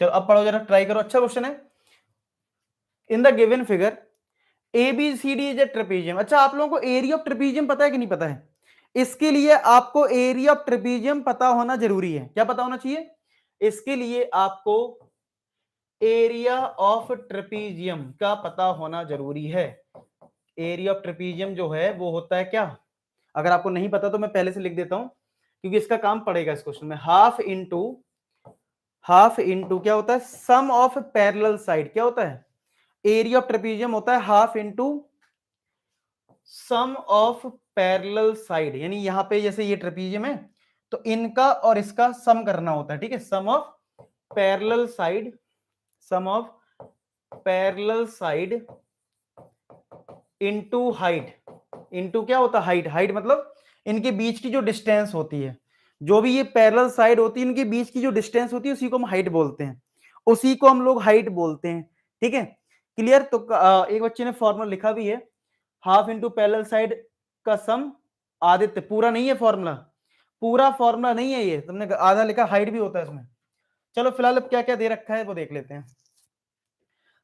चलो अब पढ़ो जरा, ट्राई करो, अच्छा क्वेश्चन है। In the given figure ABCD is a trapezium. अच्छा, आप लोगों को एरिया ऑफ ट्रेपेजियम पता है कि नहीं पता है? इसके लिए आपको एरिया ऑफ ट्रेपेजियम पता होना जरूरी है। क्या पता होना चाहिए? इसके लिए आपको एरिया ऑफ ट्रेपेजियम का पता होना जरूरी है। एरिया ऑफ ट्रेपेजियम जो है वो होता है क्या, अगर आपको नहीं पता तो मैं पहले से लिख देता हूं, क्योंकि इसका काम पड़ेगा इस क्वेश्चन में। हाफ इंटू क्या होता है? Sum of parallel side. क्या होता है? एरिया ऑफ ट्रेपेजियम होता है half into sum of parallel side. यानी यहां पे जैसे ये ट्रेपेजियम है तो इनका और इसका सम करना होता है, ठीक है? Sum of parallel side, sum of parallel side into height. Into क्या होता है? हाइट। हाइट मतलब इनके बीच की जो डिस्टेंस होती है, जो भी ये पैरेलल साइड होती है इनके बीच की जो डिस्टेंस होती है उसी को हम हाइट बोलते हैं, उसी को हम लोग हाइट बोलते हैं, ठीक है? क्लियर? तो एक बच्चे ने फॉर्मूला लिखा भी है, हाफ इंटू पैरेलल साइड का सम। आदित्य, पूरा नहीं है फॉर्मूला, पूरा फॉर्मूला नहीं है ये, तुमने आधा लिखा, हाइट भी होता है इसमें। चलो फिलहाल अब क्या क्या दे रखा है वो देख लेते हैं।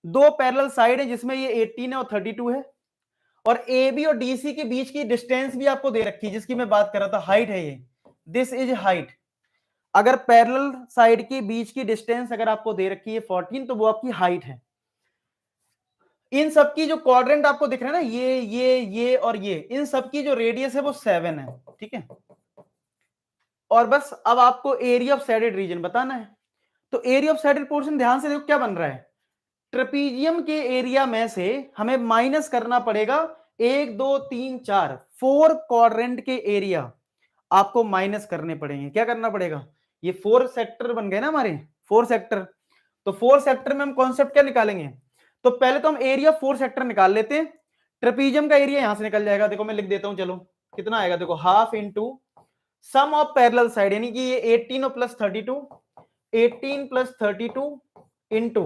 दो पैरेलल साइड है जिसमें ये 18 है और 32 है, और ए बी और डी सी के बीच की डिस्टेंस भी आपको दे रखी है जिसकी मैं बात कर रहा था, हाइट है ये, दिस इज हाइट। अगर पैरेलल साइड के बीच की डिस्टेंस अगर आपको दे रखी है 14 तो वो आपकी हाइट है। इन सबकी जो क्वाड्रेंट आपको दिख रहा है ना, ये और ये, इन सबकी जो रेडियस है वो 7 है, ठीक है? और बस अब आपको एरिया ऑफ सैडेड रीजन बताना है। तो एरिया ऑफ सैडेड पोर्शन, ध्यान से देखो क्या बन रहा है, ट्रेपीजियम के एरिया में से हमें माइनस करना पड़ेगा 1 2 3 4 4 क्वाड्रेंट के एरिया आपको माइनस करने पड़ेंगे। क्या करना पड़ेगा? ये 4 सेक्टर बन गए ना हमारे, 4 सेक्टर। तो 4 सेक्टर में हम कॉन्सेप्ट क्या निकालेंगे? तो पहले तो हम एरिया 4 सेक्टर निकाल लेते हैं। ट्रेपीजियम का एरिया यहां से निकल जाएगा, देखो मैं लिख देता हूं, चलो कितना आएगा, देखो half into sum of parallel side, यानी कि ये 18 और प्लस 32, 18 प्लस 32 इंटू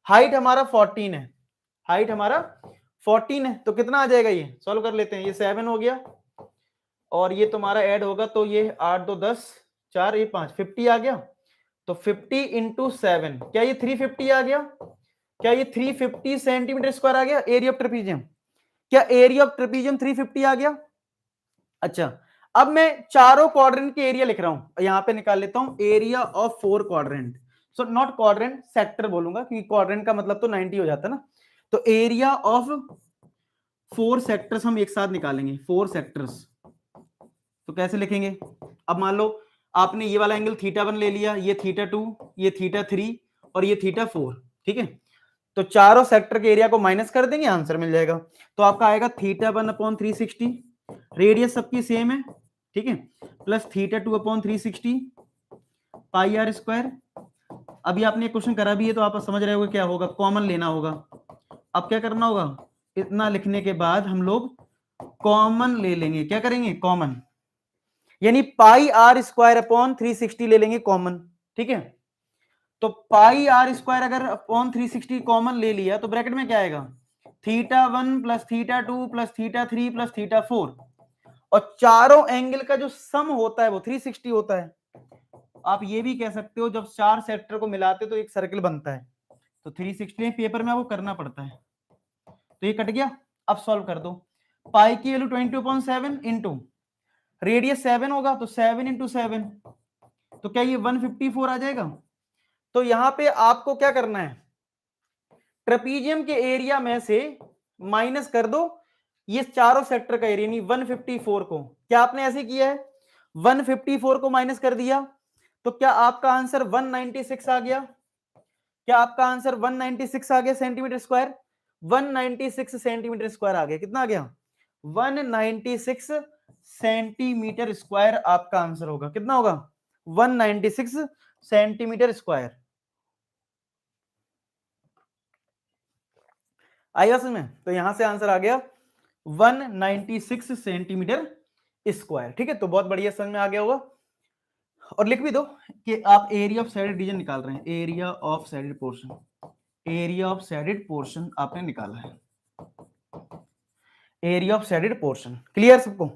हाइट हमारा 14 है, हाइट हमारा 14 है, तो कितना आ जाएगा? ये सॉल्व कर लेते हैं, ये 7 हो गया और ये तुम्हारा ऐड होगा तो ये 8 2 10 4 ये 5 50 आ गया। तो 50 इंटू 7, क्या ये 350 आ गया? क्या ये 350 सेंटीमीटर स्क्वायर आ गया एरिया ऑफ ट्रेपीजियम? क्या एरिया ऑफ ट्रेपीजियम 350 आ गया? अच्छा, अब मैं चारों क्वाड्रेंट के एरिया लिख रहा हूं, यहां पे निकाल लेता हूं area of 4 quadrant. So not quadrant, sector बोलूंगा क्योंकि क्वाड्रेंट का मतलब तो 90 हो जाता है ना। तो एरिया ऑफ 4 सेक्टर्स हम एक साथ निकालेंगे, 4 सेक्टर्स। तो कैसे लिखेंगे? अब मान लो आपने ये वाला एंगल θ1 ले लिया, ये θ2, ये θ3 और ये θ4, ठीक है? तो चारों सेक्टर के एरिया को माइनस कर देंगे, आंसर मिल जाएगा। तो आपका आएगा θ1 अपॉन 360, रेडियस सबकी सेम है, ठीक है, plus θ2 upon 360 pi r square. अभी आपने क्वेश्चन करा भी है तो आप समझ रहे होगे क्या होगा, कॉमन लेना होगा। अब क्या करना होगा, इतना लिखने के बाद हम लोग कॉमन ले लेंगे। क्या करेंगे? कॉमन, यानी पाई आर स्क्वायर अपॉन 360 ले लेंगे कॉमन, ठीक है? तो पाई आर स्क्वायर अगर अपॉन 360 कॉमन ले लिया तो ब्रैकेट में क्या आएगा, θ1 प्लस θ2 प्लस θ3 प्लस θ4, और चारों एंगल का जो सम होता है वो 360 होता है। आप ये भी कह सकते हो जब 4 सेक्टर को मिलाते तो एक सर्कल बनता है, तो 360 पेपर में आपको करना पड़ता है। तो ये कट गया। अब सॉल्व कर दो, पाई की वैल्यू 20/7 इंटू रेडियस 7 होगा तो 7 इंटू 7, तो क्या ये 154 आ जाएगा? तो यहां पे आपको क्या करना है, ट्रेपीजियम के एरिया में से माइनस कर दो ये चारों सेक्टर का एरिया, यानी 154 को। क्या आपने ऐसे किया है, 154 को माइनस कर दिया तो क्या आपका आंसर 196 आ गया? क्या आपका आंसर 196 आ गया सेंटीमीटर स्क्वायर? 196 सेंटीमीटर स्क्वायर आ गया। कितना आ गया? 196 सेंटीमीटर स्क्वायर आपका आंसर होगा। कितना होगा? 196 सेंटीमीटर स्क्वायर। आएगा समझ में? तो यहां से आंसर आ गया 196 सेंटीमीटर स्क्वायर, ठीक है? तो बहुत बढ़िया समझ में आ गया होगा। और लिख भी दो कि आप एरिया ऑफ सैडेड रीजन निकाल रहे हैं, area of shaded portion, area of shaded portion आपने निकाला है, area of shaded portion. Clear सबको?